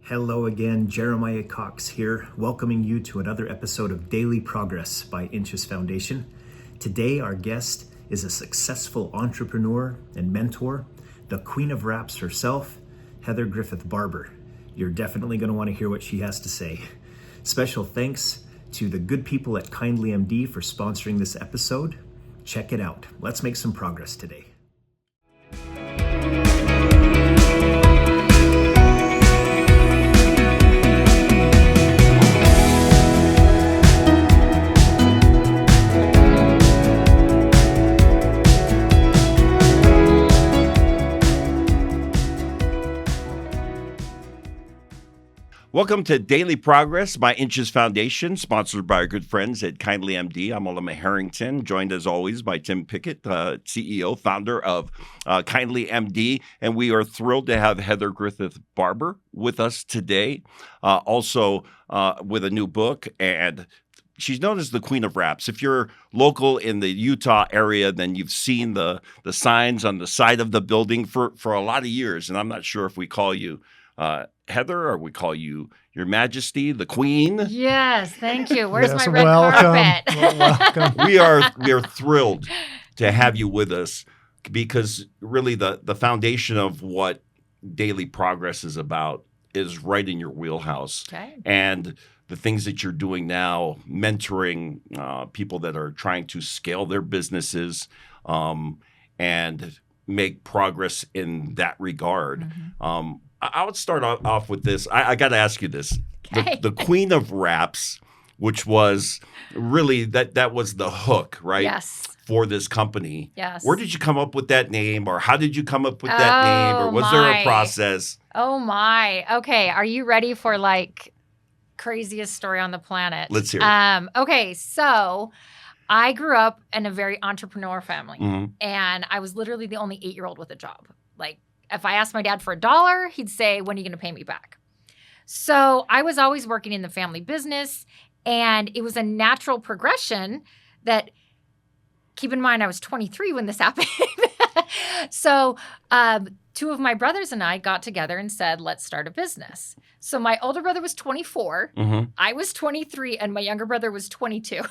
Hello again, Jeremiah Cox here, welcoming you to another episode of Daily Progress by iiNCHES Foundation. Today, our guest is a successful entrepreneur and mentor, the Queen of Raps herself, Heather Griffith Barber. You're definitely going to want to hear what she has to say. Special thanks to the good people at KindlyMD for sponsoring this episode. Check it out. Let's make some progress today. Welcome to Daily Progress by iiNCHES Foundation, sponsored by our good friends at KindlyMD. I'm Olema Harrington, joined as always by Tim Pickett, CEO, founder of KindlyMD. And we are thrilled to have Heather Griffith Barber with us today, also with a new book. And she's known as the Queen of Raps. If you're local in the Utah area, then you've seen the signs on the side of the building for a lot of years. And I'm not sure if we call you Heather, or we call you Your Majesty, the Queen. Yes, thank you. Where's Yes, my red welcome. carpet? Welcome. We are thrilled to have you with us, because really the foundation of what Daily Progress is about is right in your wheelhouse. Okay. And the things that you're doing now, mentoring people that are trying to scale their businesses and make progress in that regard. Mm-hmm. I would start off with this. I got to ask you this. Okay. The Queen of Raps, which was really, that was the hook, right? Yes. For this company. Yes. Where did you come up with that name, or how did you come up with that name, or was there a my. process? Oh my. Okay. Are you ready for like craziest story on the planet? Let's hear it. Okay. So I grew up in a very entrepreneur family, Mhm. and I was literally the only 8-year-old with a job. Like, if I asked my dad for $1, he'd say, "When are you going to pay me back?" So I was always working in the family business, and it was a natural progression that, keep in mind, I was 23 when this happened. So two of my brothers and I got together and said, let's start a business. So my older brother was 24, Mhm. I was 23, and my younger brother was 22.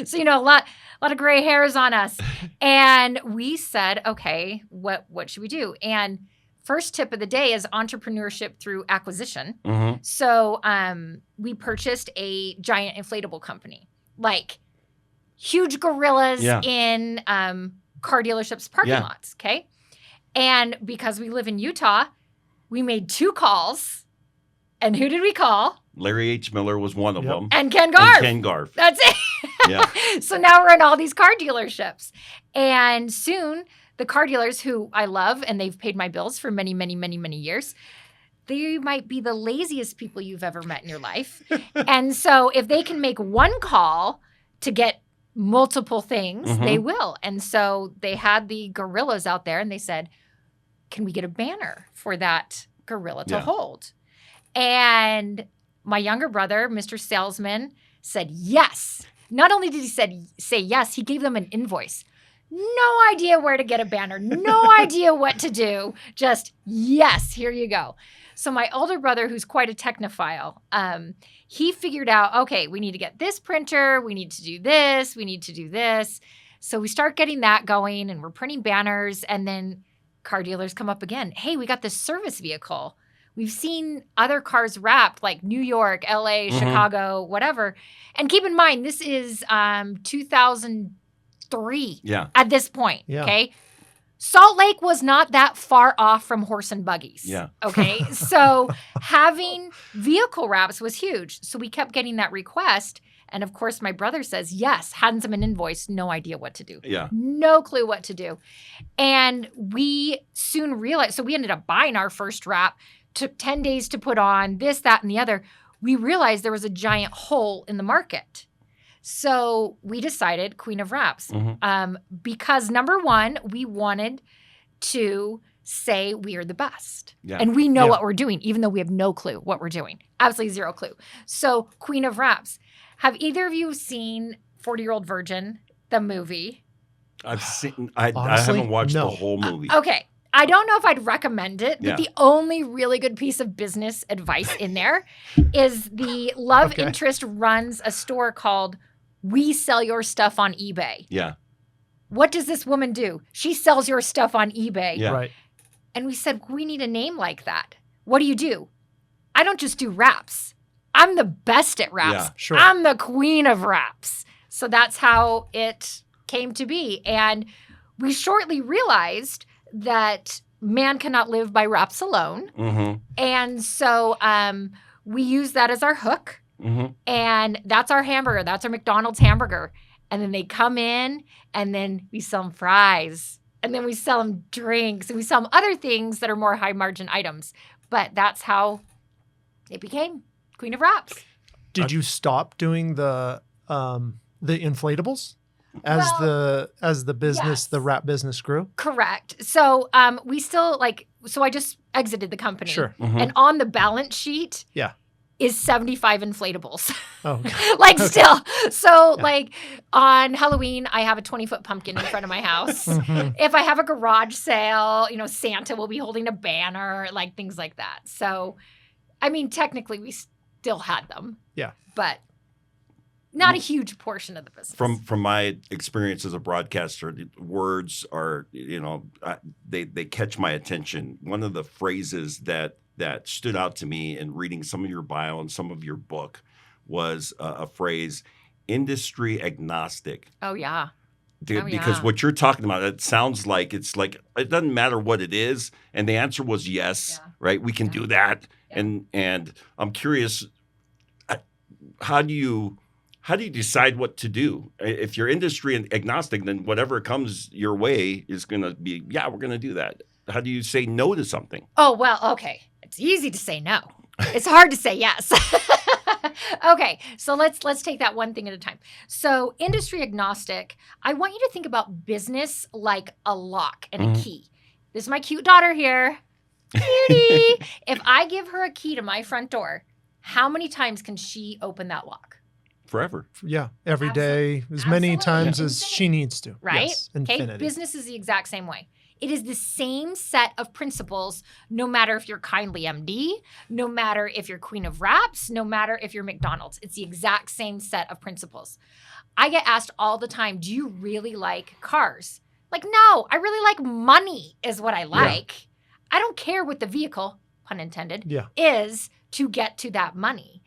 So, a lot of gray hairs on us. And we said, okay, what should we do? And first tip of the day is entrepreneurship through acquisition. Mhm. So we purchased a giant inflatable company, like huge gorillas Yeah. in car dealerships' parking Yeah. lots, okay? And because we live in Utah, we made 2 calls. And who did we call? Larry H. Miller was one of Yep. them. And Ken Garf. And Ken Garf. That's it. Yeah. So now we're in all these car dealerships. And soon the car dealers, who I love and they've paid my bills for many, many, many, many years, they might be the laziest people you've ever met in your life. And so if they can make one call to get multiple things, Mhm. they will. And so they had the gorillas out there and they said, can we get a banner for that gorilla to Yeah. hold? And my younger brother, Mr. Salesman, said yes. Not only did he say yes, he gave them an invoice. No idea where to get a banner. No idea what to do. Just yes, here you go. So my older brother, who's quite a technophile, he figured out, okay, we need to get this printer. We need to do this. We need to do this. So we start getting that going, and we're printing banners. And then car dealers come up again. Hey, we got this service vehicle. We've seen other cars wrapped, like New York, LA, Mhm. Chicago, whatever. And keep in mind, this is 2003 Yeah. at this point, Yeah. okay? Salt Lake was not that far off from horse and buggies, Yeah. okay? So having vehicle wraps was huge. So we kept getting that request. And of course, my brother says, yes, hands him an invoice, no idea what to do. Yeah. No clue what to do. And we soon realized, so we ended up buying our first wrap, took 10 days to put on, this, that, and the other. We realized there was a giant hole in the market. So we decided Queen of Wraps. Mhm. Because number one, we wanted to say we are the best. Yeah. And we know Yeah. what we're doing, even though we have no clue what we're doing. Absolutely zero clue. So Queen of Wraps. Have either of you seen 40-Year-Old Virgin, the movie? I've seen. I Honestly, haven't watched no. the whole movie. Okay. I don't know if I'd recommend it, but Yeah. the only really good piece of business advice in there is the love interest runs a store called We Sell Your Stuff on eBay. Yeah. What does this woman do? She sells your stuff on eBay. Yeah. Right. And we said, we need a name like that. What do? I don't just do wraps. I'm the best at wraps. Yeah, sure. I'm the queen of wraps. So that's how it came to be. And we shortly realized that man cannot live by wraps alone. Mm-hmm. And so we use that as our hook. Mm-hmm. And that's our hamburger. That's our McDonald's hamburger. And then they come in and then we sell them fries. And then we sell them drinks. And we sell them other things that are more high margin items. But that's how it became Queen of Wraps. Did you stop doing the inflatables as the business, yes. the wrap business grew? Correct. So we still so I just exited the company. Sure. Mm-hmm. And on the balance sheet is 75 inflatables. Oh, okay. Still. So on Halloween, I have a 20-foot pumpkin in front of my house. Mhm. If I have a garage sale, Santa will be holding a banner, things like that. So, I mean, technically we still had them. Yeah. But not a huge portion of the business. From my experience as a broadcaster, the words are, they catch my attention. One of the phrases that stood out to me in reading some of your bio and some of your book was a phrase, industry agnostic. Oh, yeah. Because what you're talking about, it sounds like it doesn't matter what it is. And the answer was yes, right? We can do that. Yeah. And I'm curious, how do you decide what to do? If you're industry agnostic, then whatever comes your way is going to be, we're going to do that. How do you say no to something? Oh, well, okay. It's easy to say no. It's hard to say yes. Okay, so let's take that one thing at a time. So industry agnostic, I want you to think about business like a lock and a key. This is my cute daughter here. Cutie. If I give her a key to my front door, how many times can she open that lock? Forever. Yeah, every day, as many times as she needs to. Right? Yes, okay, infinity. business is the exact same way. It is the same set of principles, no matter if you're KindlyMD, no matter if you're Queen of Wraps, no matter if you're McDonald's. It's the exact same set of principles. I get asked all the time, do you really like cars? No, I really like money is what I like. Yeah. I don't care what the vehicle, pun intended, is to get to that money.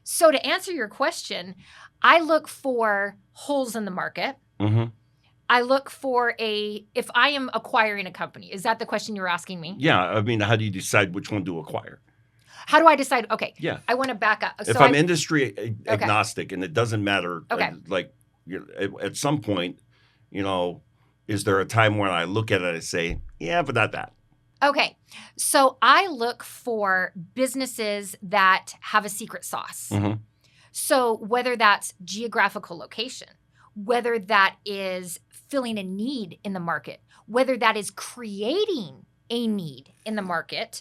So to answer your question, I look for holes in the market. Mm-hmm. I look for if I am acquiring a company. Is that the question you're asking me? Yeah. I mean, how do you decide which one to acquire? How do I decide? Okay. Yeah. I want to back up. If I'm industry agnostic and it doesn't matter, at some point, is there a time when I look at it and I say, but not that? Okay. So I look for businesses that have a secret sauce. Mm-hmm. So whether that's geographical location, whether that is filling a need in the market, whether that is creating a need in the market,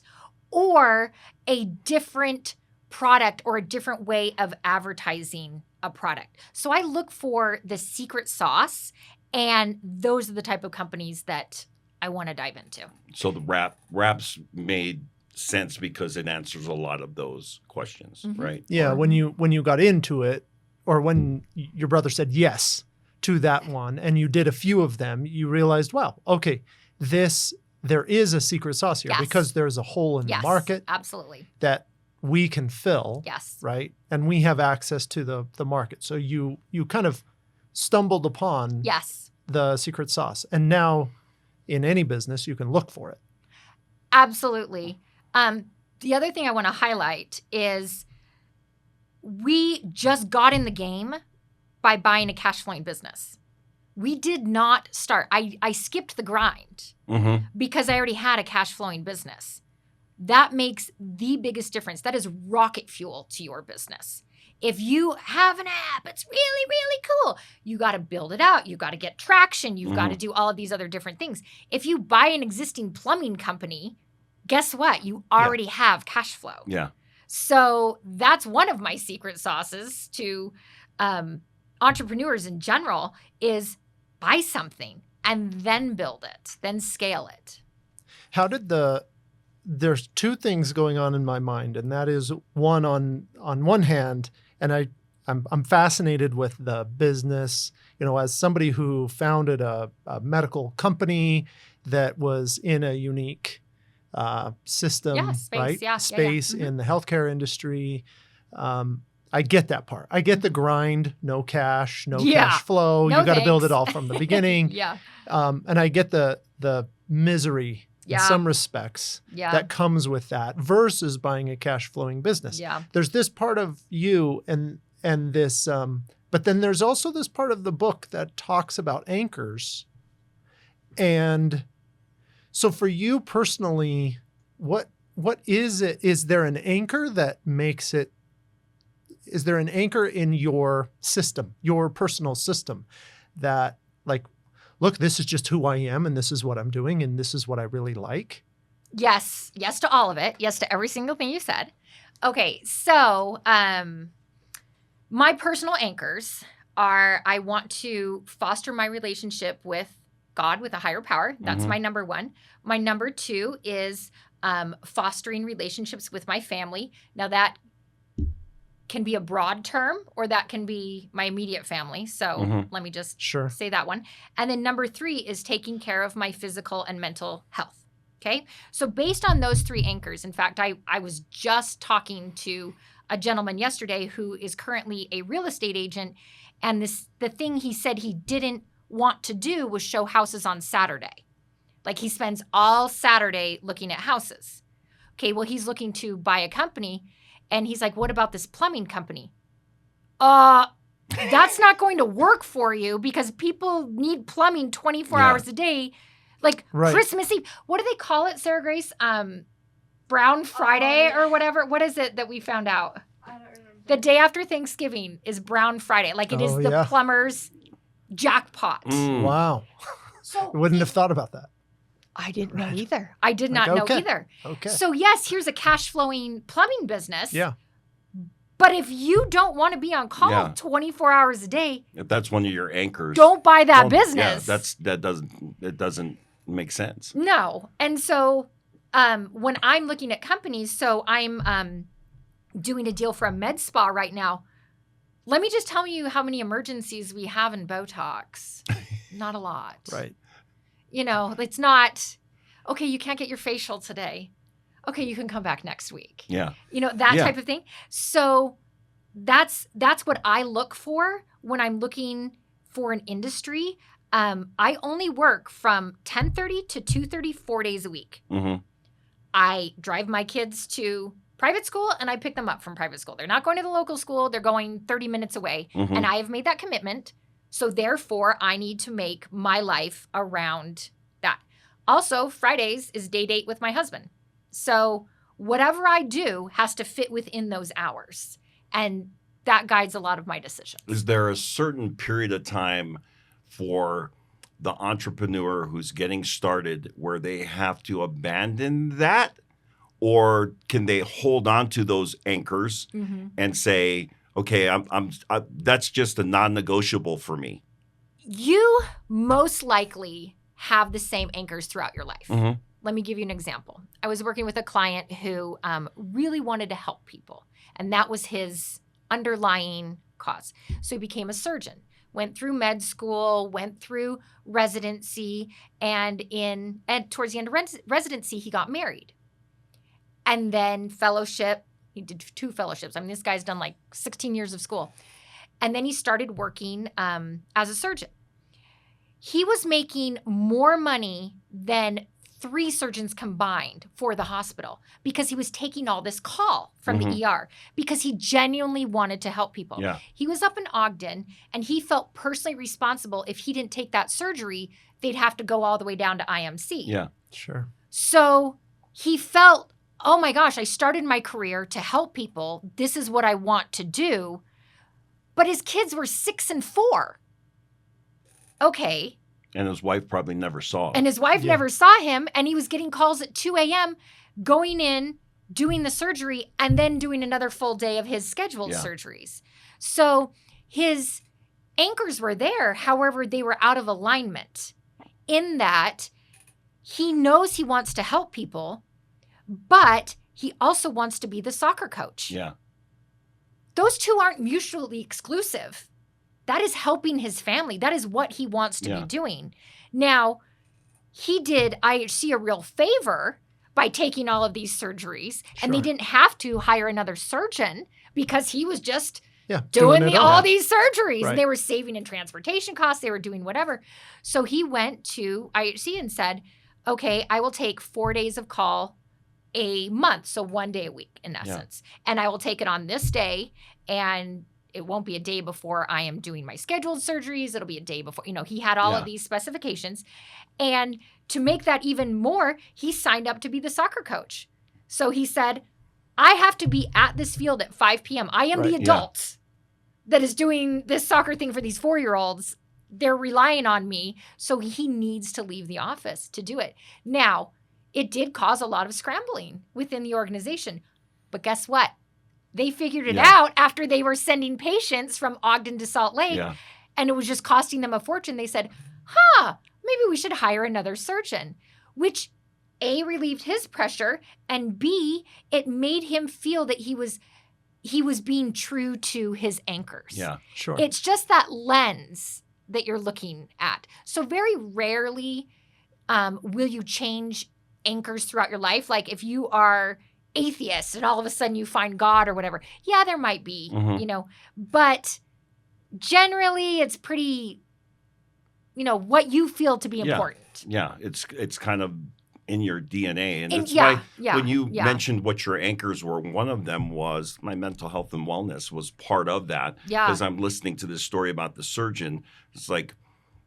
or a different product or a different way of advertising a product. So I look for the secret sauce, and those are the type of companies that I want to dive into. So the wraps made sense because it answers a lot of those questions, right? Yeah, when you got into it, or when your brother said yes to that one, and you did a few of them, you realized, well, okay, there is a secret sauce here because there's a hole in the market, absolutely, that we can fill, right? And we have access to the market. So you kind of stumbled upon the secret sauce, and now in any business you can look for it. Absolutely. The other thing I want to highlight is we just got in the game by buying a cash flowing business. We did not start. I skipped the grind because I already had a cash flowing business. That makes the biggest difference. That is rocket fuel to your business. If you have an app, it's really, really cool. You got to build it out. You got to get traction. You've got to do all of these other different things. If you buy an existing plumbing company, guess what? You already have cash flow. Yeah. So that's one of my secret sauces to entrepreneurs in general is buy something and then build it, then scale it. How did there's two things going on in my mind, and that is one on one hand, and I'm fascinated with the business, as somebody who founded a medical company that was in a unique system, space, right? yeah. Space Mm-hmm. in the healthcare industry. I get that part. I get the grind, no cash, no cash flow. No You got to build it thanks. all from the beginning. Yeah. And I get the misery in Yeah. some respects Yeah. that comes with that versus buying a cash flowing business. Yeah. There's this part of you and this, but then there's also this part of the book that talks about anchors. And so for you personally, what is it? Is there an anchor that makes it? Is there an anchor in your system, your personal system that like, look, this is just who I am and this is what I'm doing and this is what I really like? Yes. Yes to all of it. Yes to every single thing you said. Okay. So, my personal anchors are I want to foster my relationship with God, with a higher power. That's Mhm. my number one. My number two is fostering relationships with my family. Now, that can be a broad term or that can be my immediate family. So Mhm. let me just Sure. say that one. And then number three is taking care of my physical and mental health. Okay. So based on those three anchors, in fact, I was just talking to a gentleman yesterday who is currently a real estate agent. And the thing he said he didn't want to do was show houses on Saturday. Like he spends all Saturday looking at houses. Okay. Well, he's looking to buy a company. And he's like, what about this plumbing company? That's not going to work for you because people need plumbing 24 Yeah. hours a day. Like Right. Christmas Eve. What do they call it, Sarah Grace? Brown Friday or whatever. What is it that we found out? I don't remember. The day after Thanksgiving is Brown Friday. Like it is Oh, the yeah. plumber's jackpot. Mm. Wow. So I wouldn't have thought about that. I didn't know Right. either. I did Like, not know okay. either. Okay. So yes, here's a cash flowing plumbing business. Yeah. But if you don't want to be on call Yeah. 24 hours a day, If that's one of your anchors, don't buy that don't- Yeah, business. it doesn't make sense. No. And so when I'm looking at companies, so I'm doing a deal for a med spa right now. Let me just tell you how many emergencies we have in Botox. Not a lot. Right. It's not, okay, you can't get your facial today. Okay, you can come back next week. Yeah. That Yeah. type of thing. So that's what I look for when I'm looking for an industry. I only work from 10:30 to 2:30, 4 days a week. Mm-hmm. I drive my kids to private school and I pick them up from private school. They're not going to the local school. They're going 30 minutes away. Mhm. And I have made that commitment. So therefore, I need to make my life around that. Also, Fridays is day date with my husband. So whatever I do has to fit within those hours. And that guides a lot of my decisions. Is there a certain period of time for the entrepreneur who's getting started where they have to abandon that? Or can they hold on to those anchors Mm-hmm. and say, okay, that's just a non-negotiable for me? You most likely have the same anchors throughout your life. Mhm. Let me give you an example. I was working with a client who really wanted to help people, and that was his underlying cause. So he became a surgeon, went through med school, went through residency, and towards the end of residency, he got married. And then fellowship, he did 2 fellowships. I mean, this guy's done like 16 years of school. And then he started working as a surgeon. He was making more money than 3 surgeons combined for the hospital because he was taking all this call from the ER because he genuinely wanted to help people. Yeah. He was up in Ogden and he felt personally responsible. If he didn't take that surgery, they'd have to go all the way down to IMC. Yeah. Sure. So he felt, oh my gosh, I started my career to help people. This is what I want to do. But his kids were 6 and 4. Okay. And his wife probably never saw it. And his wife Yeah. never saw him. And he was getting calls at 2 a.m., going in, doing the surgery, and then doing another full day of his scheduled Yeah. surgeries. So his anchors were there. However, they were out of alignment in that he knows he wants to help people, but he also wants to be the soccer coach. Yeah. Those two aren't mutually exclusive. That is helping his family. That is what he wants to be doing. Now, he did IHC a real favor by taking all of these surgeries, and they didn't have to hire another surgeon because he was just doing all these surgeries. Right. And they were saving in transportation costs. They were doing whatever. So he went to IHC and said, okay, I will take 4 days of call a month. So 1 day a week in essence. And I will take it on this day, and it won't be a day before I am doing my scheduled surgeries. It'll be a day before, he had all of these specifications. And to make that even more, he signed up to be the soccer coach. So he said, I have to be at this field at 5 p.m. I am the adult that is doing this soccer thing for these 4-year-olds. They're relying on me. So he needs to leave the office to do it. Now, it did cause a lot of scrambling within the organization. But guess what? They figured it out after they were sending patients from Ogden to Salt Lake, and it was just costing them a fortune. They said, maybe we should hire another surgeon, which A, relieved his pressure, and B, it made him feel that he was being true to his anchors. Yeah, sure. It's just that lens that you're looking at. So very rarely will you change anchors throughout your life. Like if you are atheist and all of a sudden you find God or whatever. Yeah, there might be, but generally it's pretty, what you feel to be important. Yeah, it's kind of in your DNA. And that's why when you mentioned what your anchors were, one of them was my mental health and wellness was part of that. Yeah. As I'm listening to this story about the surgeon, it's like,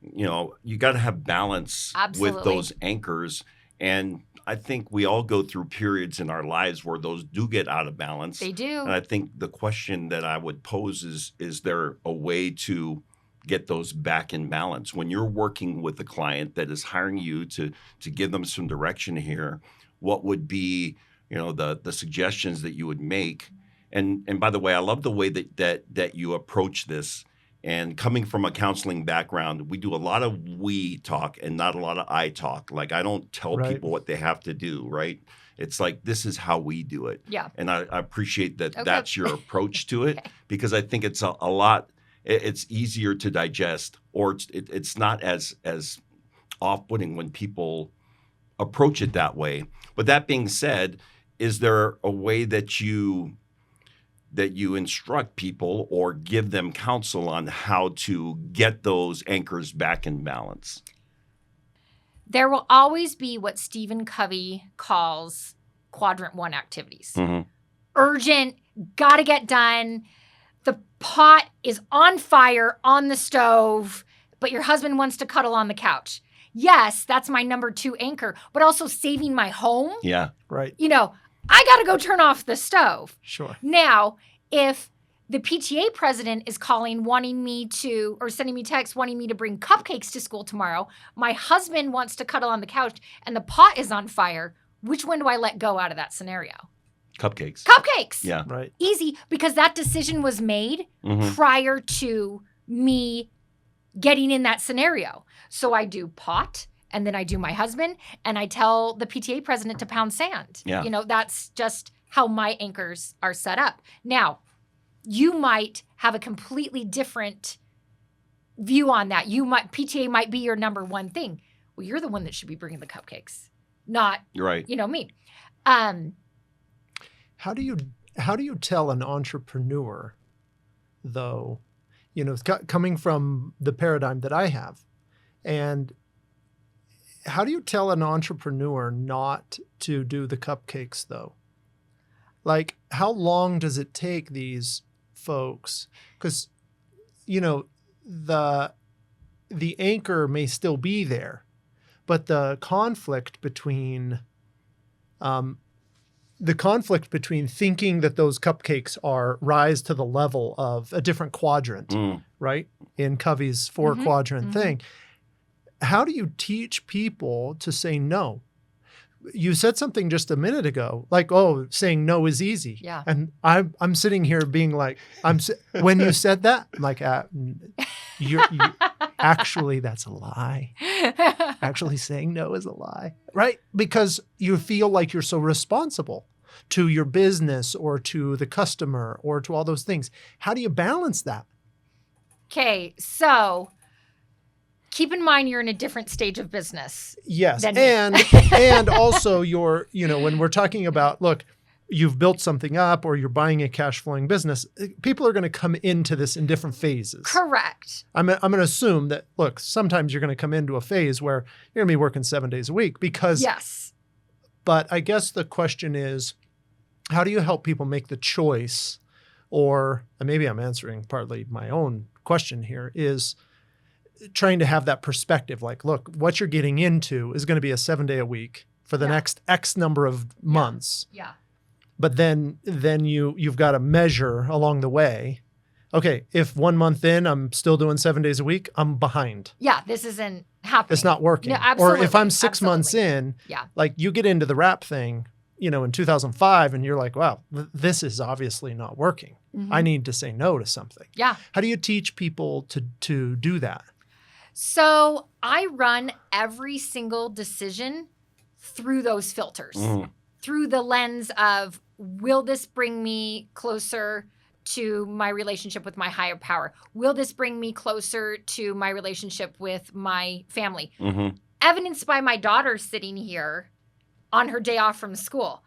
you got to have balance with those anchors. And I think we all go through periods in our lives where those do get out of balance. They do. And I think the question that I would pose is there a way to get those back in balance? When you're working with a client that is hiring you to give them some direction here, what would be, the suggestions that you would make? And by the way, I love the way that you approach this. And coming from a counseling background, we do a lot of we talk and not a lot of I talk. Like I don't tell people what they have to do, right? It's like, this is how we do it. Yeah. And I appreciate that that's your approach to it because I think it's a lot, it's easier to digest, or it's not as off-putting when people approach it that way. But that being said, is there a way that you instruct people or give them counsel on how to get those anchors back in balance? There will always be what Stephen Covey calls quadrant 1 activities. Urgent, gotta get done. The pot is on fire on the stove, but your husband wants to cuddle on the couch. Yes, that's my number 2 anchor, but also saving my home. Yeah. Right. I got to go turn off the stove. Sure. Now, if the PTA president is calling, sending me text, wanting me to bring cupcakes to school tomorrow, my husband wants to cuddle on the couch, and the pot is on fire, which one do I let go out of that scenario? Cupcakes. Cupcakes. Yeah. Right. Easy, because that decision was made prior to me getting in that scenario. So I do pot, and then I do my husband, and I tell the PTA president to pound sand. Yeah. That's just how my anchors are set up. Now, you might have a completely different view on that. PTA might be your number 1 thing. Well, you're the one that should be bringing the cupcakes, not me. How do you tell an entrepreneur, though, coming from the paradigm that I have, and how do you tell an entrepreneur not to do the cupcakes, though? Like, how long does it take these folks? Because, the anchor may still be there, but the conflict between thinking that those cupcakes rise to the level of a different quadrant, right? In Covey's 4-quadrant thing. How do you teach people to say no? You said something just a minute ago, like, saying no is easy. Yeah. And I'm sitting here being like, when you said that, I'm like, Actually, that's a lie. Actually saying no is a lie, right? Because you feel like you're so responsible to your business or to the customer or to all those things. How do you balance that? Okay, so keep in mind you're in a different stage of business. Yes. than me. And also when we're talking about, look, you've built something up or you're buying a cash flowing business, people are going to come into this in different phases. Correct. I'm going to assume that, look, sometimes you're going to come into a phase where you're going to be working 7 days a week because, Yes. but I guess the question is, how do you help people make the choice, or and maybe I'm answering partly my own question here, is trying to have that perspective. Like, look, what you're getting into is going to be a 7-day a week for the next X number of months. Yeah. But then you've got to measure along the way. Okay, if 1 month in, I'm still doing 7 days a week, I'm behind. Yeah, this isn't happening. It's not working. No, absolutely. Or if I'm 6 months in, Yeah. like you get into the wrap thing, in 2005, and you're like, wow, this is obviously not working. Mhm. I need to say no to something. Yeah. How do you teach people to do that? So I run every single decision through those filters, through the lens of, will this bring me closer to my relationship with my higher power? Will this bring me closer to my relationship with my family? Mm-hmm. Evidenced by my daughter sitting here on her day off from school.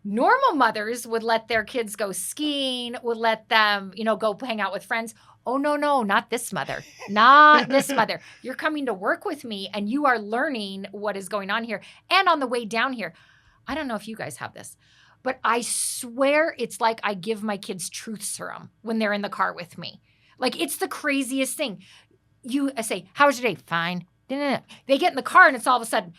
Normal mothers would let their kids go skiing, would let them, go hang out with friends. Oh, no, not this mother. Not this mother. You're coming to work with me and you are learning what is going on here. And on the way down here, I don't know if you guys have this, but I swear it's like I give my kids truth serum when they're in the car with me. Like, it's the craziest thing. I say, how was your day? Fine. They get in the car and it's all of a sudden,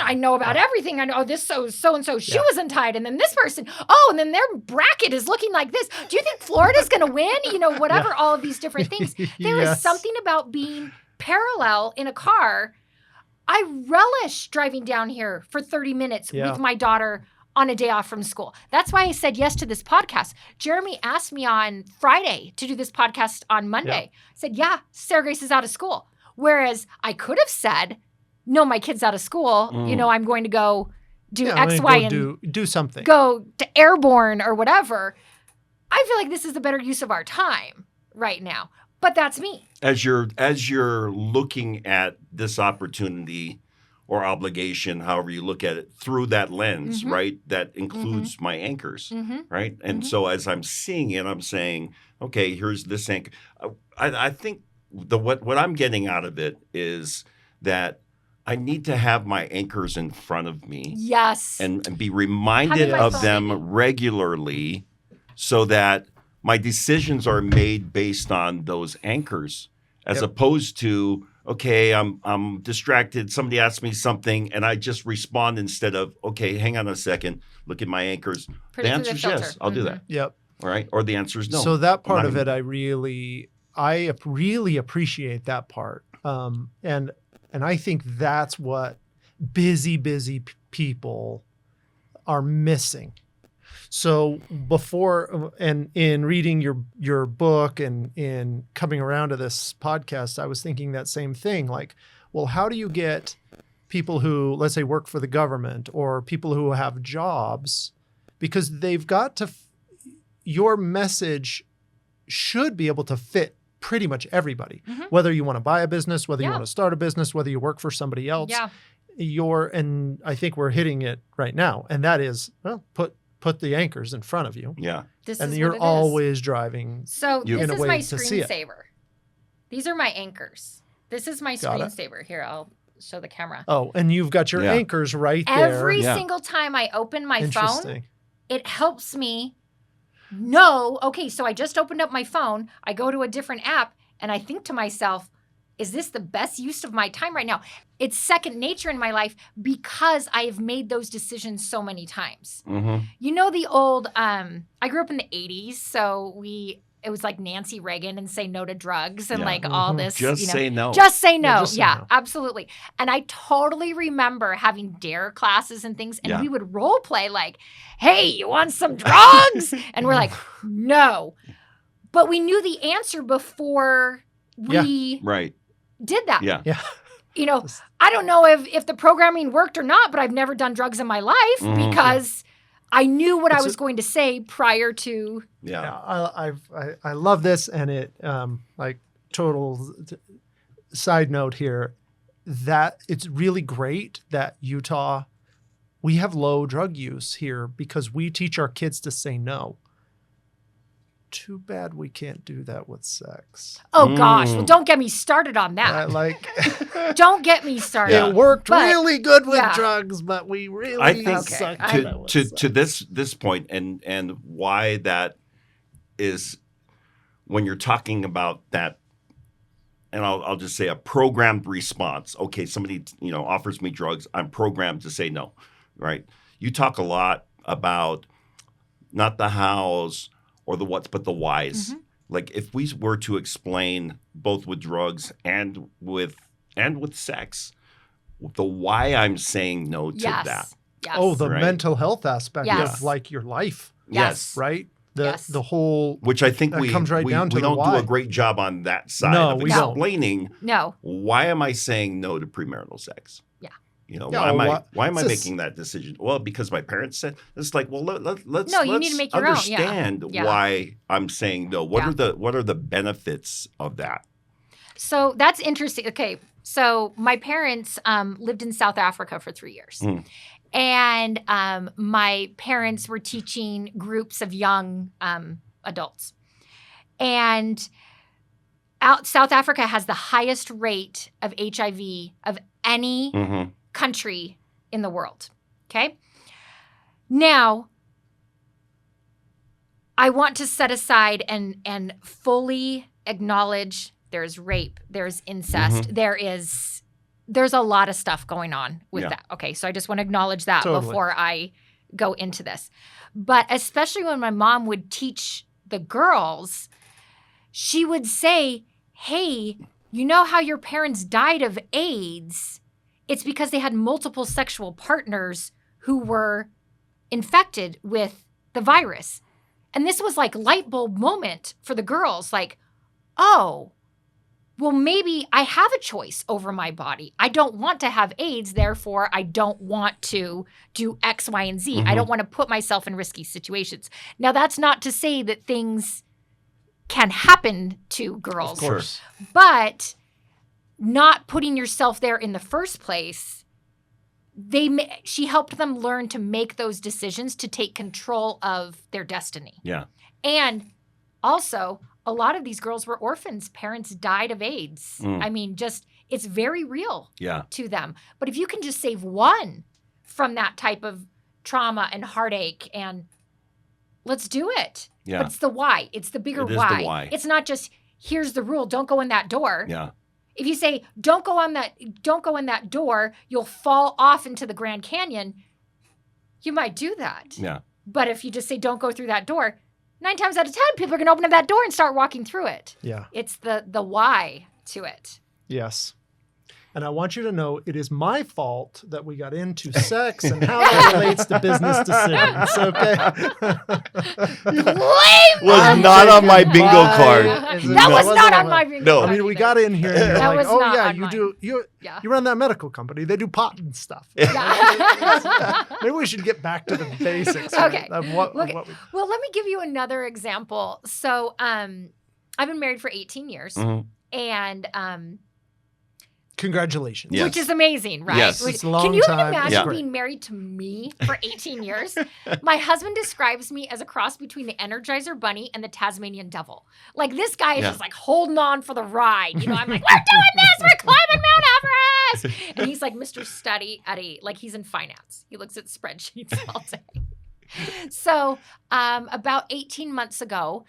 I know about everything. I know this so-and-so shoe isn't tied. And then this person, and then their bracket is looking like this. Do you think Florida's going to win? Whatever, all of these different things. There is something about being parallel in a car. I relish driving down here for 30 minutes with my daughter on a day off from school. That's why I said yes to this podcast. Jeremy asked me on Friday to do this podcast on Monday. I said, Sarah Grace is out of school. Whereas I could have said, no, my kid's out of school. I'm going to go do X, Y, and do something. Go to Airborne or whatever. I feel like this is the better use of our time right now. But that's me. As you're looking at this opportunity or obligation, however you look at it, through that lens, right? That includes my anchors, right? And so as I'm seeing it, I'm saying, okay, here's this anchor. I think what I'm getting out of it is that I need to have my anchors in front of me. Yes. And be reminded of them regularly so that my decisions are made based on those anchors as opposed to, okay, I'm distracted. Somebody asks me something and I just respond instead of, okay, hang on a second, look at my anchors. The answer is yes, I'll do that. Yep. All right. Or the answer is no. So that part of it, I really appreciate that part. And I think that's what busy people are missing. So before and in reading your book and in coming around to this podcast, I was thinking that same thing. Like, well, how do you get people who, let's say, work for the government or people who have jobs, because they've got to, your message should be able to fit pretty much everybody, whether you want to buy a business, whether you want to start a business, whether you work for somebody else. And I think we're hitting it right now. And that is, well, put the anchors in front of you. Yeah. And you're always driving. So in this a is way my to see it. screensaver. These are my anchors. This is my screensaver. Here, I'll show the camera. Oh, and you've got your anchors right there. Every single time I open my phone, it helps me know, okay, so I just opened up my phone. I go to a different app and I think to myself, is this the best use of my time right now? It's second nature in my life because I have made those decisions so many times. You know the old, I grew up in the 80s, so it was like Nancy Reagan and say no to drugs and like all this. Just say no. Just say no. Just say no. Absolutely. And I totally remember having DARE classes and things, and we would role play like, hey, you want some drugs? And we're like, no. but we knew the answer before we Right. did that. Yeah. Yeah. You know, I don't know if the programming worked or not, but I've never done drugs in my life because I knew what I was going to say prior to. Yeah. I love this, and it like total side note here that it's really great that Utah, we have low drug use here because we teach our kids to say no. Too bad we can't do that with sex. Oh gosh, well, don't get me started on that. Don't get me started. Yeah. It worked But- really good with yeah. drugs, but we really I think sucked at it with to sex. this point, and why that is when you're talking about that, and I'll just say a programmed response. Okay, somebody offers me drugs, I'm programmed to say no, right? You talk a lot about not the hows or the whats, but the whys. Like if we were to explain both with drugs and with sex, the why I'm saying no to Yes. that. Yes. Oh, the Right. mental health aspect Yes. of like your life, Yes. right? Yes. The whole Which I think That we comes right down to we the don't do why. a great job on that side No, of we don't. explaining No. why am I saying no to premarital sex? Yeah. Yeah, Why am I it's making that decision? Well, because my parents said. It's like, well, let's No, you need to make your own, yeah. understand Yeah. why I'm saying no. What Yeah. are the benefits of that? So that's interesting. Okay. So my parents lived in South Africa for 3 years. And my parents were teaching groups of young adults. And South Africa has the highest rate of HIV of any Mm-hmm. country in the world. Okay. Now, I want to set aside and fully acknowledge there's rape, there's incest, there's a lot of stuff going on with Yeah. that. Okay. So I just want to acknowledge that Totally. before I go into this. But especially when my mom would teach the girls, she would say, hey, you know how your parents died of AIDS? It's because they had multiple sexual partners who were infected with the virus. And this was like light bulb moment for the girls. Like, oh, well, maybe I have a choice over my body. I don't want to have AIDS. Therefore, I don't want to do X, Y, and Z. I don't want to put myself in risky situations. Now, that's not to say that things can happen to girls. of course. But not putting yourself there in the first place, she helped them learn to make those decisions to take control of their destiny. Yeah. And also, a lot of these girls were orphans. Parents died of AIDS. I mean, it's very real Yeah. to them. But if you can just save one from that type of trauma and heartache, and let's do it. Yeah. But it's the why. It's the bigger It is the why. why. It's not just here's the rule, don't go in that door. Yeah. If you say don't go in that door, you'll fall off into the Grand Canyon, you might do that. Yeah. But if you just say don't go through that door, 9 times out of 10 people are going to open up that door and start walking through it. Yeah. It's the why to it. Yes. And I want you to know it is my fault that we got into sex and how that relates to business decisions. Okay. Was not on my bingo card. That was not on my bingo No. card I mean, we either. got in here and you're That like, was oh not yeah, on you mine. do you Yeah. you run that medical company. They do pot and stuff. Yeah. Maybe we should get back to the basics. Okay. Of what we, Well, let me give you another example. So I've been married for 18 years. And congratulations. Yes. which is amazing, right? Yes. Which- It's a long Can you even time. imagine Yeah. being married to me for 18 years? My husband describes me as a cross between the Energizer Bunny and the Tasmanian Devil. Like this guy is Yeah. just like holding on for the ride. You know, I'm like, we're doing this, we're climbing Mount Everest. And he's like Mr. Study at like he's in finance. He looks at spreadsheets all day. So about 18 months ago,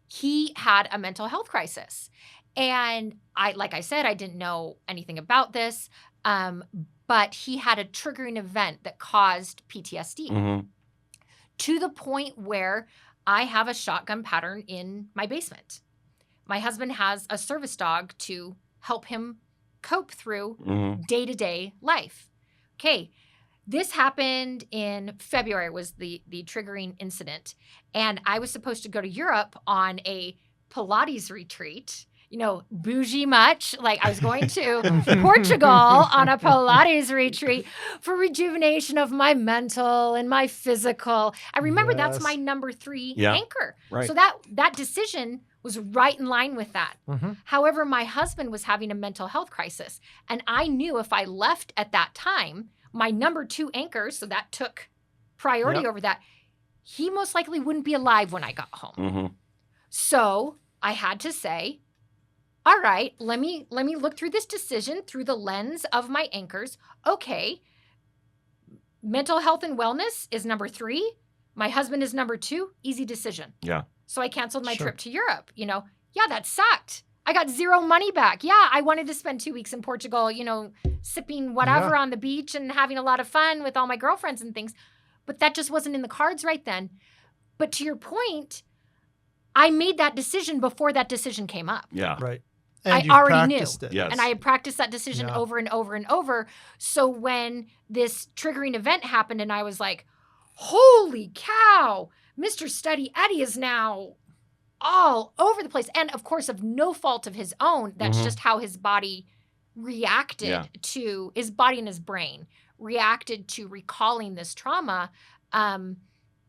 he had a mental health crisis. And like I said, I didn't know anything about this, but he had a triggering event that caused PTSD to the point where I have a shotgun pattern in my basement. My husband has a service dog to help him cope through day-to-day life. Okay, This happened in February was the triggering incident. And I was supposed to go to Europe on a Pilates retreat. Bougie much. Like I was going to Portugal on a Pilates retreat for rejuvenation of my mental and my physical. I remember that's my number 3 anchor. Right. So that decision was right in line with that. Mm-hmm. However, my husband was having a mental health crisis. And I knew if I left at that time, my number 2 anchor, so that took priority over that, he most likely wouldn't be alive when I got home. Mm-hmm. So I had to say, all right, let me look through this decision through the lens of my anchors. Okay, mental health and wellness is number 3. My husband is number 2. Easy decision. Yeah. So I canceled my trip to Europe. Yeah, that sucked. I got 0 money back. Yeah, I wanted to spend 2 weeks in Portugal, sipping whatever on the beach and having a lot of fun with all my girlfriends and things. But that just wasn't in the cards right then. But to your point, I made that decision before that decision came up. Yeah. Right. I And already knew. it. Yes. And I had practiced that decision over and over and over. So when this triggering event happened and I was like, holy cow, Mr. Steady Eddie is now all over the place. And of course, of no fault of his own, that's just how his body reacted to, his body and his brain reacted to recalling this trauma.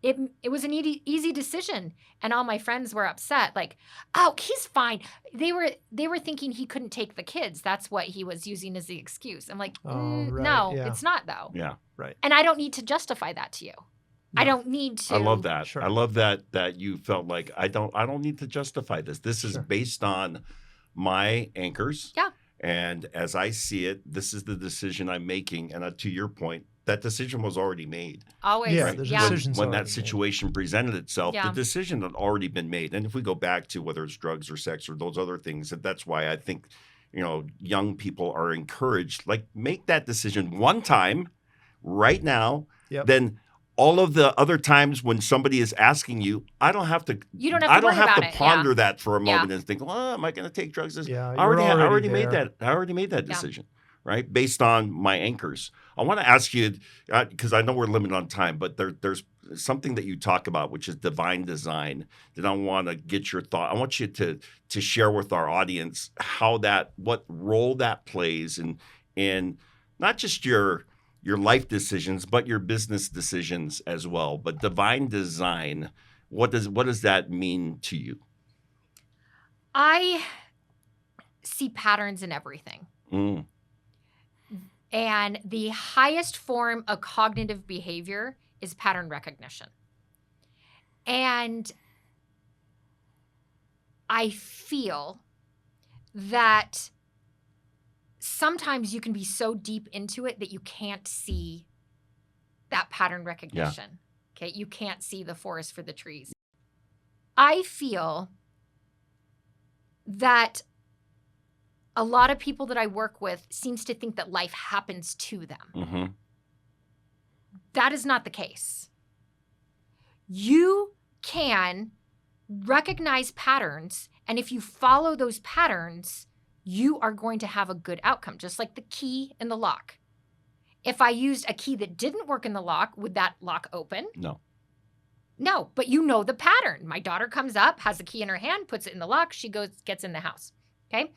It was an easy decision. And all my friends were upset, like, oh, he's fine. They were thinking he couldn't take the kids. That's what he was using as the excuse. I'm like, no, it's not though. Yeah. Right. And I don't need to justify that to you. No. I don't need to. I love that. Sure. I love that you felt like I don't need to justify this. This is based on my anchors. Yeah. And as I see it, this is the decision I'm making. And to your point, that decision was already made. Always. Yeah, Right? the Yeah. decision's When already that made. situation presented itself, Yeah. the decision had already been made. And if we go back to whether it's drugs or sex or those other things, that's why I think, young people are encouraged, like make that decision one time right now. Yep. Then all of the other times when somebody is asking you, I don't have to You don't have to worry about it. ponder that for a Yeah. moment and think, well, am I going to take drugs? Yeah, I you're already made there. that. I already made that Yeah. decision, right? Based on my anchors. I want to ask you, because I know we're limited on time, but there's something that you talk about, which is divine design, that I want to get your thought. I want you to share with our audience what role that plays in not just your life decisions, but your business decisions as well. But divine design, what does that mean to you? I see patterns in everything. Mm. And the highest form of cognitive behavior is pattern recognition. And I feel that sometimes you can be so deep into it that you can't see that pattern recognition. Okay, you can't see the forest for the trees. I feel that a lot of people that I work with seems to think that life happens to them. Mm-hmm. That is not the case. You can recognize patterns, and if you follow those patterns, you are going to have a good outcome, just like the key in the lock. If I used a key that didn't work in the lock, would that lock open? No. No, but you know the pattern. My daughter comes up, has the key in her hand, puts it in the lock, she gets in the house. Okay?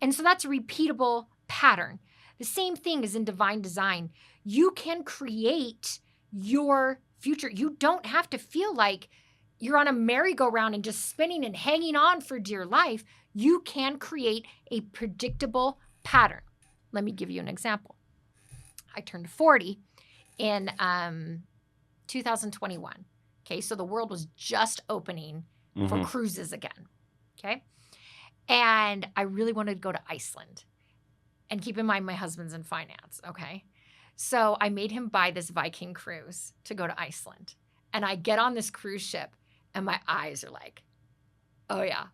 And so that's a repeatable pattern. The same thing is in divine design. You can create your future. You don't have to feel like you're on a merry-go-round and just spinning and hanging on for dear life. You can create a predictable pattern. Let me give you an example. I turned 40 in 2021. Okay, so the world was just opening for cruises again. Okay. And I really wanted to go to Iceland. And keep in mind, my husband's in finance, okay? So I made him buy this Viking cruise to go to Iceland. And I get on this cruise ship, and my eyes are like, oh, yeah.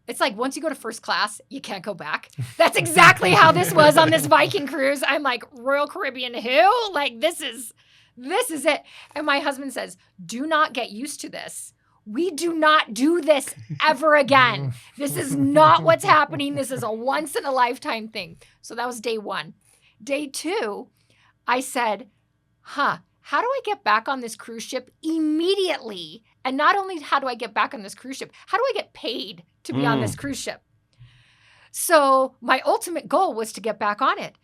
It's like once you go to first class, you can't go back. That's exactly how this was on this Viking cruise. I'm like, Royal Caribbean who? Like, this is it. And my husband says, do not get used to this. We do not do this ever again. This is not what's happening. This is a once in a lifetime thing. So that was day 1. Day 2, I said, how do I get back on this cruise ship immediately? And not only how do I get back on this cruise ship, how do I get paid to be on this cruise ship? So my ultimate goal was to get back on it.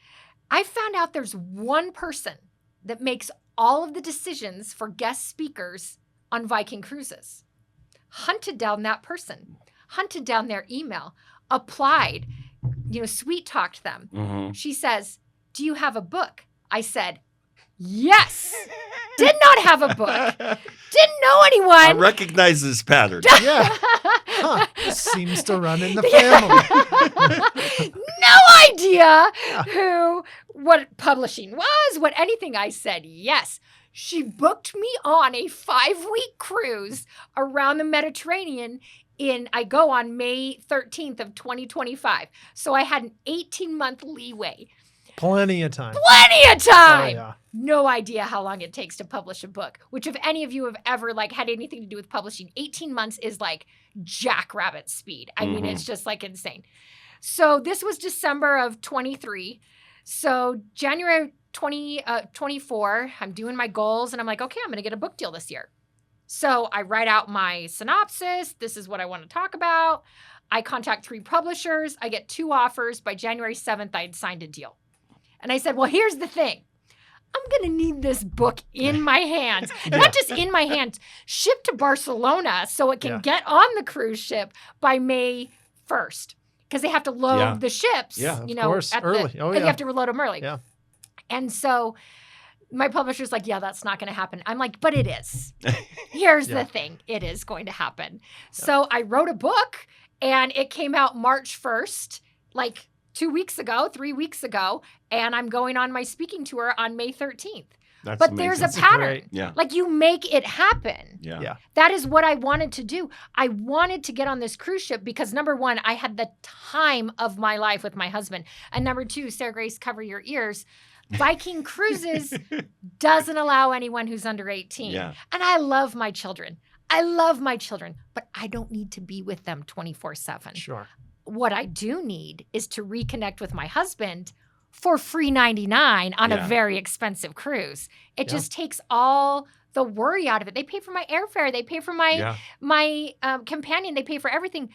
I found out there's one person that makes all of the decisions for guest speakers on Viking cruises. Hunted down that person, hunted down their email, applied, sweet talked them. Mm-hmm. She says, "Do you have a book?" I said, "Yes." Did not have a book. Didn't know anyone. I recognize this pattern. Yeah. Huh. Seems to run in the family. No idea what publishing was, what anything. I said yes. She booked me on a 5-week cruise around the Mediterranean. I go on May 13th of 2025. So I had an 18-month leeway. Plenty of time. Plenty of time. Oh, yeah. No idea how long it takes to publish a book, which if any of you have ever had anything to do with publishing, 18 months is like jackrabbit speed. I mean, it's just insane. So this was December of 23. So January 2024, I'm doing my goals and I'm like, okay, I'm going to get a book deal this year. So I write out my synopsis. This is what I want to talk about. I contact 3 publishers. I get 2 offers. By January 7th, I had signed a deal. And I said, well, here's the thing. I'm going to need this book in my hands, not just in my hands, shipped to Barcelona so it can get on the cruise ship by May 1st. Because they have to load the ships, of course, early. You have to load them early. Yeah. And so my publisher's like, yeah, that's not going to happen. I'm like, but it is. Here's the thing. It is going to happen. So I wrote a book and it came out March 1st, 3 weeks ago, and I'm going on my speaking tour on May 13th. But there's a pattern. Yeah. You make it happen. Yeah. That is what I wanted to do. I wanted to get on this cruise ship because number 1, I had the time of my life with my husband. And number 2, Sarah Grace, cover your ears. Viking Cruises doesn't allow anyone who's under 18. Yeah. And I love my children. But I don't need to be with them 24/7. Sure. What I do need is to reconnect with my husband for free 99 on a very expensive cruise. It just takes all the worry out of it. They pay for my airfare. They pay for my companion. They pay for everything.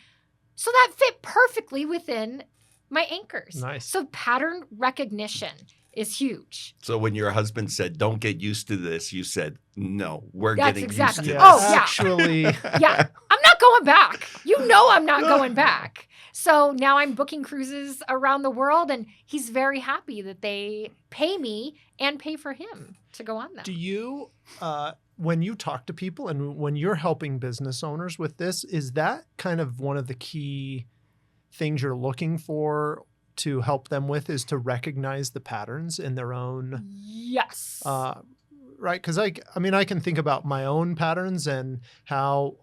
So that fit perfectly within my anchors. Nice. So pattern recognition is huge. So when your husband said, don't get used to this, you said, no, we're That's getting exactly. used to Oh, this. yeah. Actually. Yeah. I'm not going back. I'm not going back. So now I'm booking cruises around the world, and he's very happy that they pay me and pay for him to go on them. Do you, when you talk to people and when you're helping business owners with this, is that kind of one of the key things you're looking for to help them with, is to recognize the patterns in their own? Yes. Right? Because I can think about my own patterns and how,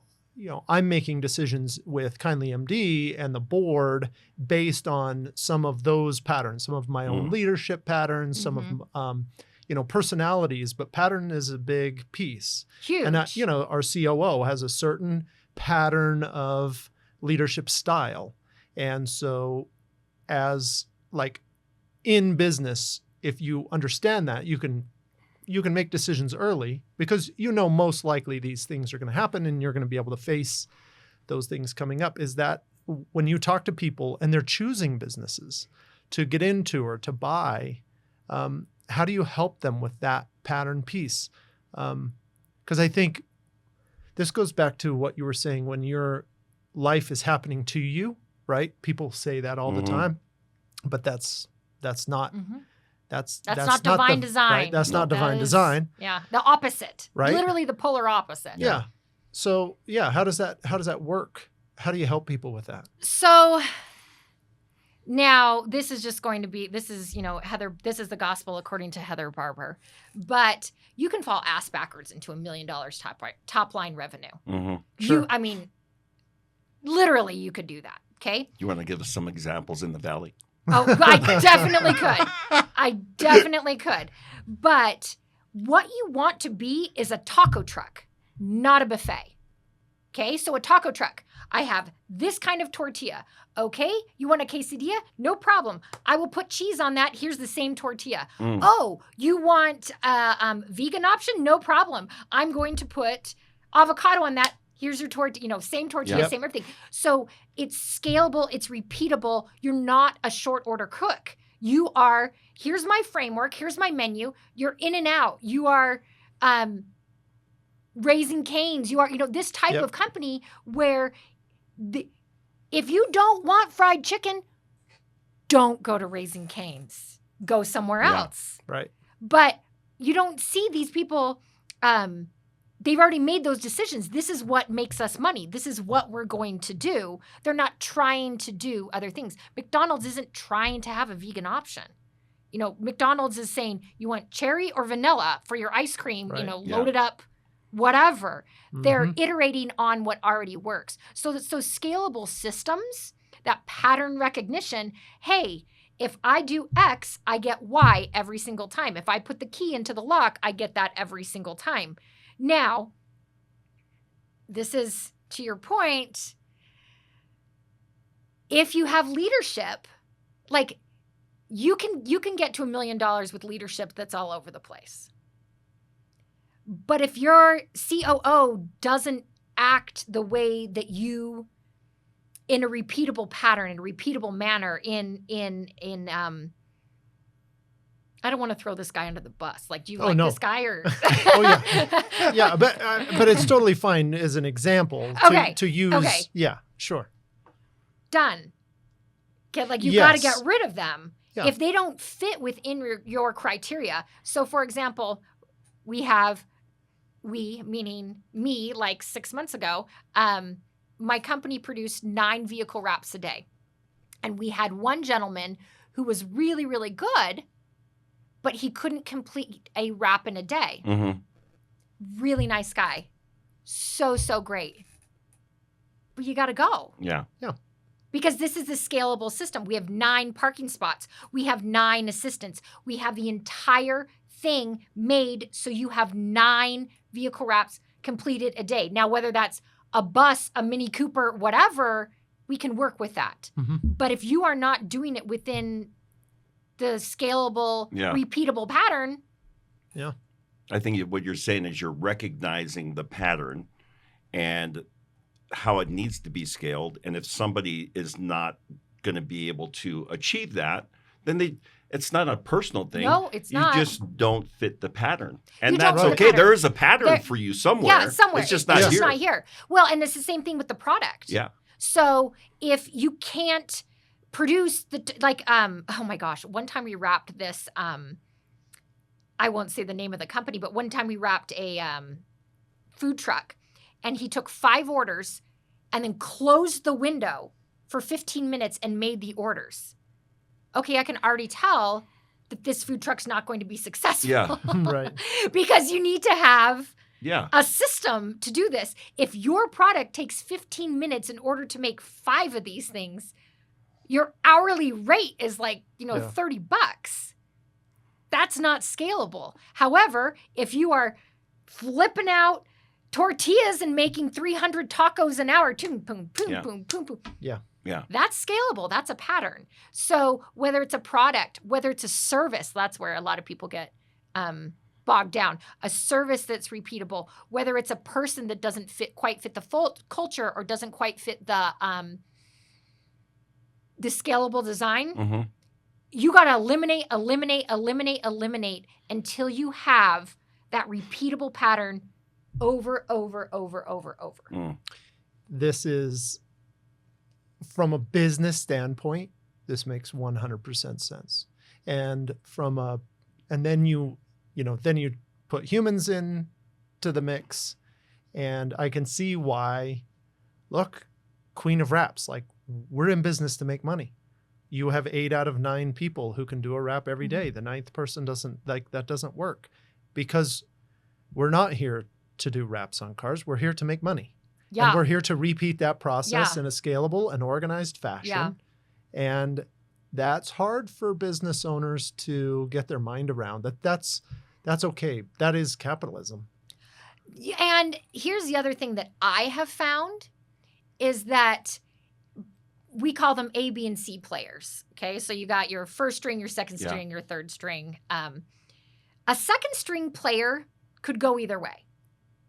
I'm making decisions with KindlyMD and the board based on some of those patterns, some of my own leadership patterns, some of, personalities, but pattern is a big piece. Huge. And, our COO has a certain pattern of leadership style. And so as in business, if you understand that, you can make decisions early because most likely these things are going to happen and you're going to be able to face those things coming up. Is that when you talk to people and they're choosing businesses to get into or to buy, how do you help them with that pattern piece? Because I think this goes back to what you were saying when your life is happening to you, right? People say that all the time, but that's not. That's not divine design. Right? That's not divine design. Yeah, the opposite. Right? Literally the polar opposite. Yeah. So how does that work? How do you help people with that? So now this is Heather, this is the gospel according to Heather Barber. But you can fall ass backwards into $1 million top line revenue. Mm-hmm. Sure. Literally you could do that. Okay. You want to give us some examples in the Valley? Oh, I definitely could. But what you want to be is a taco truck, not a buffet. Okay, so a taco truck. I have this kind of tortilla. Okay, you want a quesadilla? No problem. I will put cheese on that. Here's the same tortilla. Oh, you want a vegan option? No problem. I'm going to put avocado on that. Here's your tortilla, same tortilla, same everything. So it's scalable, it's repeatable. You're not a short order cook. You are, here's my framework, here's my menu. You're in and out. You are Raising Cane's. You are, this type of company where if you don't want fried chicken, don't go to Raising Cane's. Go somewhere else. Right. But you don't see these people, they've already made those decisions. This is what makes us money. This is what we're going to do. They're not trying to do other things. McDonald's isn't trying to have a vegan option. McDonald's is saying, you want cherry or vanilla for your ice cream, loaded up, whatever. They're iterating on what already works. So scalable systems, that pattern recognition, hey, if I do X, I get Y every single time. If I put the key into the lock, I get that every single time. Now, this is to your point. If you have leadership, like you can get to $1 million with leadership that's all over the place. But if your COO doesn't act the way that you, in a repeatable pattern, in a repeatable manner, in I don't want to throw this guy under the bus. Like, do you like this guy or? Oh yeah, yeah. But it's totally fine as an example to use. Okay. Yeah, sure. Done. You got to get rid of them if they don't fit within your criteria. So, for example, meaning me, like 6 months ago, my company produced 9 vehicle wraps a day. And we had one gentleman who was really, really good, but he couldn't complete a wrap in a day. Really nice guy. So great. But you got to go. Yeah. Because this is a scalable system. We have 9 parking spots. We have 9 assistants. We have the entire thing made so you have 9 vehicle wraps completed a day. Now, whether that's a bus, a Mini Cooper, whatever, we can work with that. But if you are not doing it within the scalable, repeatable pattern. Yeah. I think what you're saying is you're recognizing the pattern and how it needs to be scaled. And if somebody is not going to be able to achieve that, then it's not a personal thing. No, it's not. You just don't fit the pattern. And that's okay. There is a pattern for you somewhere. Yeah, somewhere. It's just not here. Not here. Well, and it's the same thing with the product. Yeah. So if you can't produce oh my gosh, one time we wrapped this, I won't say the name of the company, but one time we wrapped a food truck and he took 5 orders and then closed the window for 15 minutes and made the orders. Okay, I can already tell that this food truck's not going to be successful. Yeah. Right. Because you need to have a system to do this. If your product takes 15 minutes in order to make 5 of these things, your hourly rate is $30. That's not scalable. However, if you are flipping out tortillas and making 300 tacos an hour, boom, boom, boom, boom, boom, boom. Yeah. That's scalable. That's a pattern. So whether it's a product, whether it's a service, that's where a lot of people get bogged down. A service that's repeatable, whether it's a person that doesn't quite fit the full culture or doesn't quite fit the scalable design, you got to eliminate until you have that repeatable pattern over. This is, from a business standpoint, this makes 100% sense. And then you put humans in to the mix, and I can see why. Look, Queen of Wraps, we're in business to make money. You have 8 out of 9 people who can do a wrap every day. The 9th person that doesn't work, because we're not here to do wraps on cars. We're here to make money. Yeah. And we're here to repeat that process in a scalable and organized fashion. Yeah. And that's hard for business owners to get their mind around. That's okay. That is capitalism. And here's the other thing that I have found is that we call them A, B, and C players. Okay, so you got your first string, your second string, your third string. A second string player could go either way.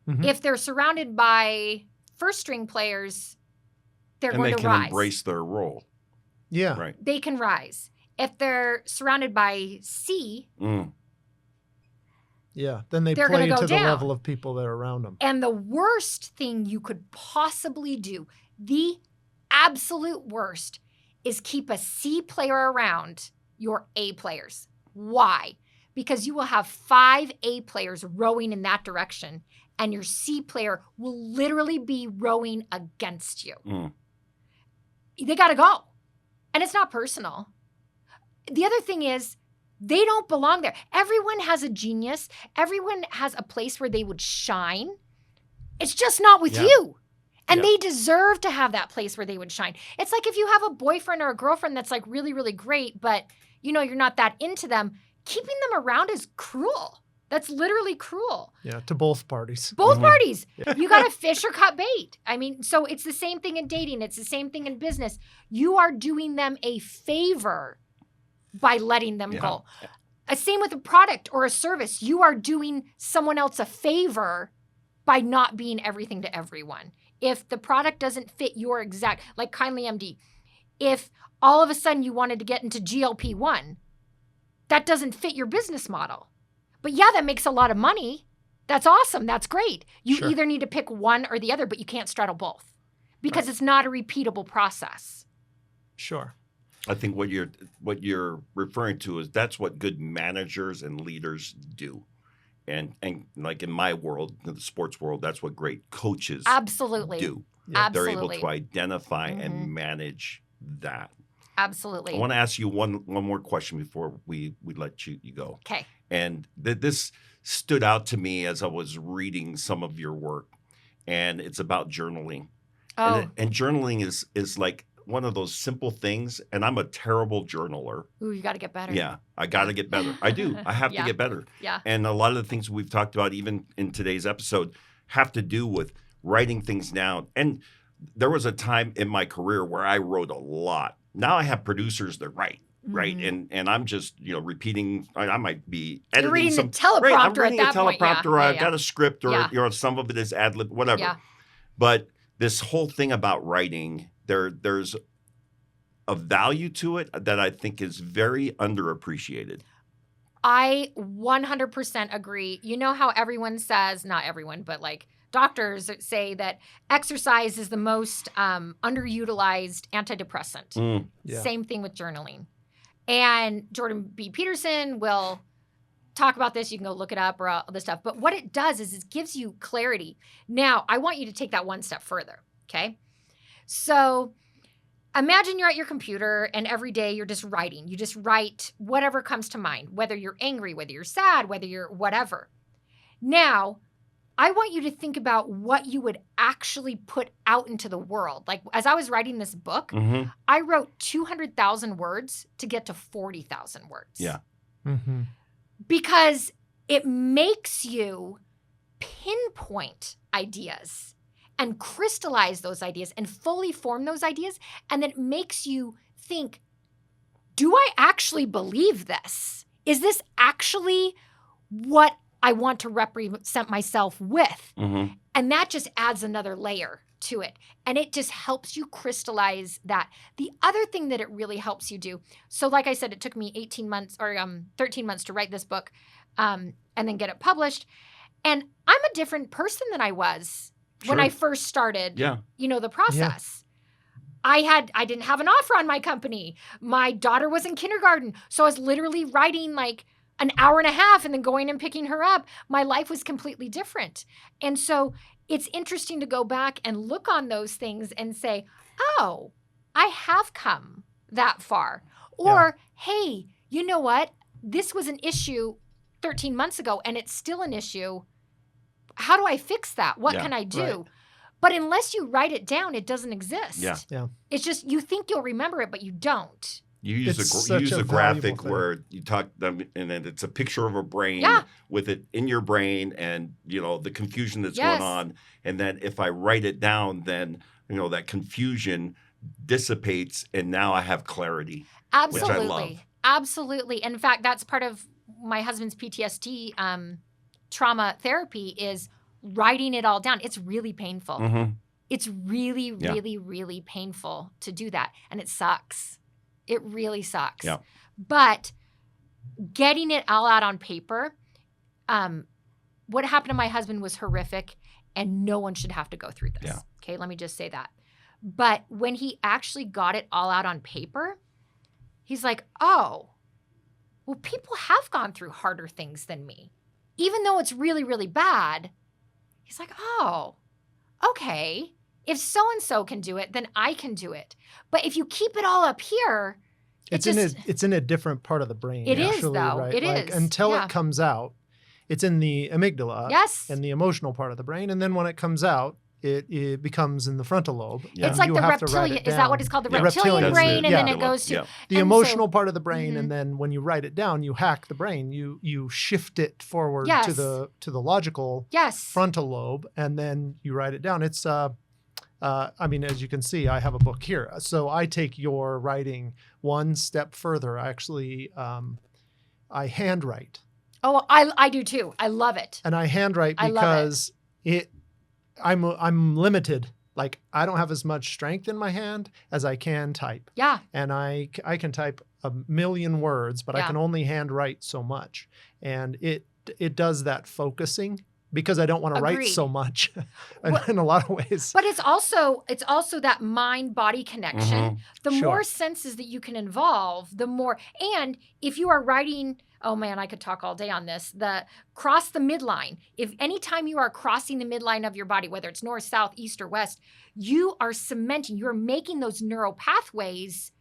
Mhm. If they're surrounded by first string players, they're going to rise. And they can embrace their role. Yeah. Right. They can rise. If they're surrounded by C, Yeah. Then they They're play gonna go to the down. level of people that are around them. and the worst thing you could possibly do, the absolute worst, is keep a C player around your A players. Why? Because you will have 5 A players rowing in that direction, and your C player will literally be rowing against you. They got to go. And it's not personal. The other thing is, they don't belong there. Everyone has a genius. Everyone has a place where they would shine. It's just not with you. And they deserve to have that place where they would shine. It's like if you have a boyfriend or a girlfriend that's like really, really great, but you're not that into them, keeping them around is cruel. That's literally cruel. Yeah, to both parties. Both parties. You got to fish or cut bait. I mean, so it's the same thing in dating. It's the same thing in business. You are doing them a favor by letting them go. Same with a product or a service. You are doing someone else a favor by not being everything to everyone. If the product doesn't fit your exact, like KindlyMD, if all of a sudden you wanted to get into GLP-1, that doesn't fit your business model. But yeah, that makes a lot of money. That's awesome. That's great. You either need to pick one or the other, but you can't straddle both because it's not a repeatable process. Sure. I think what you're referring to is that's what good managers and leaders do. And like in my world, in the sports world, that's what great coaches Absolutely do. Yeah. They're able Absolutely. to identify and manage that. Absolutely. I want to ask you one more question before we let you go. Okay. And this stood out to me as I was reading some of your work, and it's about journaling. Oh, And journaling is like one of those simple things, and I'm a terrible journaler. ooh, you got to get better. Yeah, I got to get better. I do. I have to Yeah. get better. Yeah. And a lot of the things we've talked about, even in today's episode, have to do with writing things down. And there was a time in my career where I wrote a lot. Now I have producers that write, right? And I'm just repeating. I might be editing You're reading some the teleprompter right, I'm reading at that a point. Yeah. teleprompter. Or Yeah, I've got a script, or Yeah. some of it is ad lib, whatever. Yeah. But this whole thing about writing, there's a value to it that I think is very underappreciated. I 100% agree. You know how everyone says, not everyone, but like doctors say that exercise is the most underutilized antidepressant. Yeah. Same thing with journaling. And Jordan B. Peterson will talk about this. You can go look it up or all this stuff. But what it does is it gives you clarity. Now, I want you to take that one step further, okay? So imagine you're at your computer and every day you're just writing. You just write whatever comes to mind, whether you're angry, whether you're sad, whether you're whatever. Now, I want you to think about what you would actually put out into the world. Like as I was writing this book, I wrote 200,000 words to get to 40,000 words. Yeah. Mm-hmm. Because it makes you pinpoint ideas and crystallize those ideas and fully form those ideas. And then it makes you think, do I actually believe this? Is this actually what I want to represent myself with? And that just adds another layer to it. And it just helps you crystallize that. The other thing that it really helps you do, so like I said, it took me 18 months or 13 months to write this book and then get it published. And I'm a different person than I was when I first started, the process. I didn't have an offer on my company. My daughter was in kindergarten. So I was literally writing like an hour and a half and then going and picking her up. My life was completely different. And so it's interesting to go back and look on those things and say, oh, I have come that far. Or, hey, you know what? This was an issue 13 months ago and it's still an issue. How do I fix that? What can I do? Right. But unless you write it down, it doesn't exist. Yeah. It's just you think you'll remember it, but you don't. You use It's you such use a a valuable graphic thing. where you talk them, and then it's a picture of a brain Yeah. with it in your brain, and the confusion that's Yes. going on. And then if I write it down, then that confusion dissipates, and now I have clarity, which I love. Absolutely. In fact, that's part of my husband's PTSD trauma therapy is writing it all down. It's really painful. Mm-hmm. It's really, really, really painful to do that. And it sucks. It really sucks. Yeah. But getting it all out on paper, what happened to my husband was horrific, and no one should have to go through this. Yeah. Okay, let me just say that. But when he actually got it all out on paper, he's like, oh, well, people have gone through harder things than me. Even though it's really, really bad, he's like, oh, okay. If so-and-so can do it, then I can do it. But if you keep it all up here, It's in a different part of the brain. It is, actually, though. right? It Like, is. until Yeah. it comes out, it's in the amygdala Yes. and the emotional part of the brain. And then when it comes out, it becomes in the frontal lobe. Yeah. It's like You the have to write reptilian. it Is that down. what it's called? The Yeah. reptilian Reptilian, brain, and yeah. then it goes to Yeah. The and emotional so- part of the brain, Mhm. and then when you write it down, you hack the brain. You shift it forward Yes. to the logical Yes. frontal lobe, and then you write it down. It's I mean, as you can see, I have a book here. So I take your writing one step further. Actually, I handwrite, Oh, I do too. I love it. and I handwrite I love it. because I'm limited. Like, I don't have as much strength in my hand as I can type, Yeah. and I can type a million words, but I Yeah. can only handwrite so much, and it does that focusing because I don't want to write Agreed. so much Well- in a lot of ways. But it's also that mind-body connection. The Sure. more senses that you can involve, the more. And if you are writing, oh man, I could talk all day on this. The cross the midline. If anytime you are crossing the midline of your body, whether it's north, south, east, or west, you are cementing. You are making those neural pathways.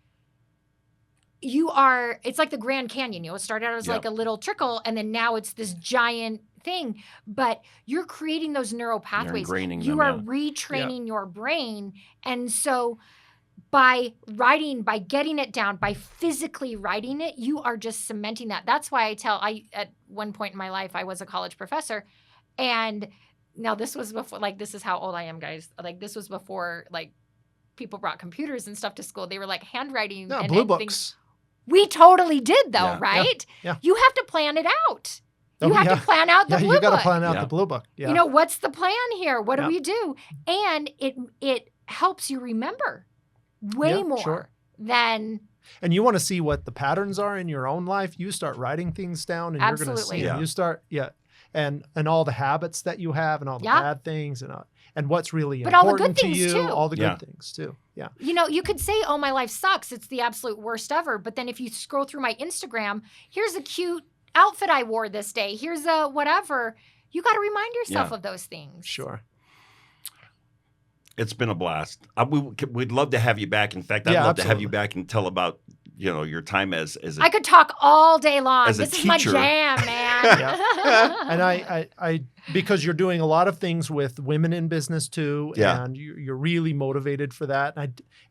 It's like the Grand Canyon. It started out as Yep. like a little trickle, and then now it's this giant thing. But you're creating those neural pathways. ingraining You them, are yeah. retraining your brain. And so by writing, by getting it down, by physically writing it, you are just cementing that. That's why at one point in my life, I was a college professor. And now this was before, like, this is how old I am, guys. Like, this was before, like, people brought computers and stuff to school. They were like handwriting. No, and blue things. books. We totally did, though, Yeah. right? Yeah. You have to plan it out. Oh, You have yeah. to plan out the Yeah, blue you got to book. plan out Yeah. the blue book. Yeah. You know, what's the plan here? What do Yeah. we do? And it helps you remember way Yeah, more sure. than And you want to see what the patterns are in your own life. You start writing things down, and you're going to Absolutely. see. Yeah. Them. You start, and all the habits that you have, and all the Yeah. bad things, and what's really But all the important good to things, you. too. All the Yeah. good things too. Yeah. you could say, oh, my life sucks. It's the absolute worst ever. But then if you scroll through my Instagram, here's a cute outfit I wore this day. Here's a whatever. You got to remind yourself Yeah. of those things. Sure. It's been a blast. We'd love to have you back. In fact, I'd Yeah, love to have you absolutely. back and tell about your time as a I could talk all day long. As a This is my teacher. jam, man. And I because you're doing a lot of things with women in business too, Yeah. and you're really motivated for that.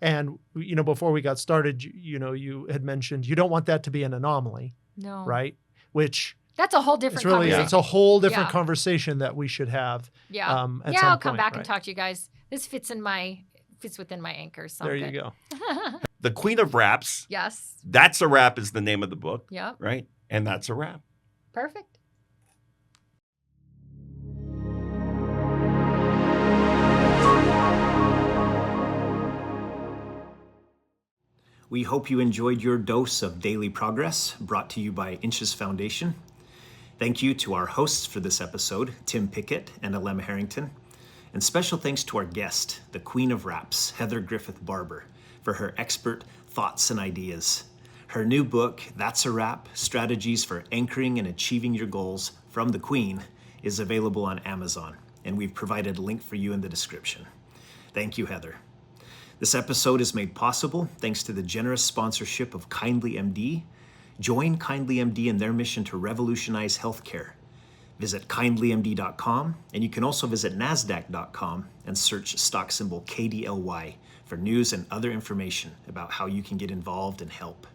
And before we got started, you had mentioned you don't want that to be an anomaly, No. right? Which That's a whole different it's really conversation. it's a whole different Yeah. conversation that we should have. Yeah. At Yeah, some I'll come point, back and right? talk to you guys. This fits within my anchors. So There I'm you good. go. The Queen of Raps. Yes. That's a Rap is the name of the book, Yep. right? And that's a wrap. Perfect. We hope you enjoyed your dose of daily progress brought to you by iiNCHES Foundation. Thank you to our hosts for this episode, Tim Pickett and Alema Harrington. And special thanks to our guest, the Queen of Raps, Heather Griffith Barber, for her expert thoughts and ideas. Her new book, That's a Rap, Strategies for Anchoring and Achieving Your Goals from the Queen, is available on Amazon, and we've provided a link for you in the description. Thank you, Heather. This episode is made possible thanks to the generous sponsorship of KindlyMD. Join KindlyMD in their mission to revolutionize healthcare. Visit kindlymd.com, and you can also visit nasdaq.com and search stock symbol KDLY for news and other information about how you can get involved and help.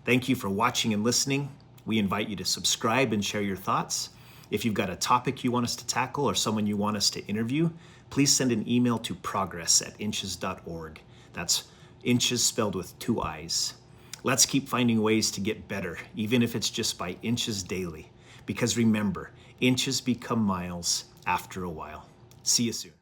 Thank you for watching and listening. We invite you to subscribe and share your thoughts. If you've got a topic you want us to tackle or someone you want us to interview, please send an email to progress@inches.org. That's inches spelled with 2 I's. Let's keep finding ways to get better, even if it's just by inches daily. Because remember, inches become miles after a while. See you soon.